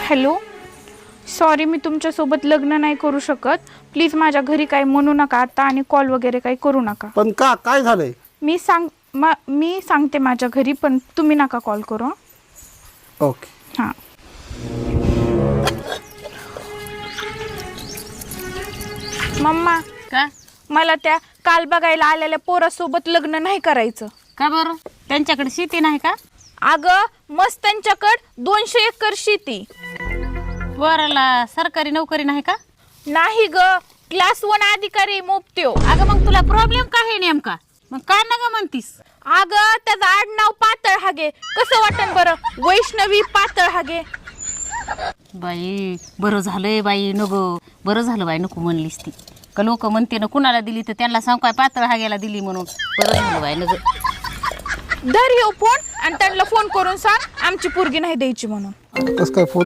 Hello, sorry मी तुमच्यासोबत लग्न नाही करू शकत. प्लीज माझ्या घरी काही म्हणू नका आता आणि कॉल वगैरे काही करू नका. पण का काय झालंय? मी सांगते माझ्या घरी, पण तुम्ही नका कॉल करू. ओके. हां. मम्मा, का मला त्या काल बघायला आलेल्या पोरासोबत लग्न नाही करायचं. का बरं? त्यांच्याकडे शेती नाही का? अगं मस्त त्यांच्याकडं 200 एकर शेती. पोराला सरकारी नोकरी नाही का? नाही ग, क्लास 1 अधिकारी मोपत्यो. अगं मग तुला प्रॉब्लेम काय आहे नेमका? मग का नका म्हणतीस? अगं त्याचं आडनाव पातळ हागे. कसं वाटन बरं? वैष्णवी पातळ हागे. बाई बरं झालंय बाई, नको बरं झालं बाई, नको म्हणलीस ती. का लोक म्हणते ना कुणाला दिली तर त्यांना सांग काय पातळ हाग्याला दिली म्हणून. बरं झालं बाई, नको. धर येऊ फोन आणि त्यांना फोन करून सांग आमची पोरगी नाही द्यायची म्हणून. कसं काय फोन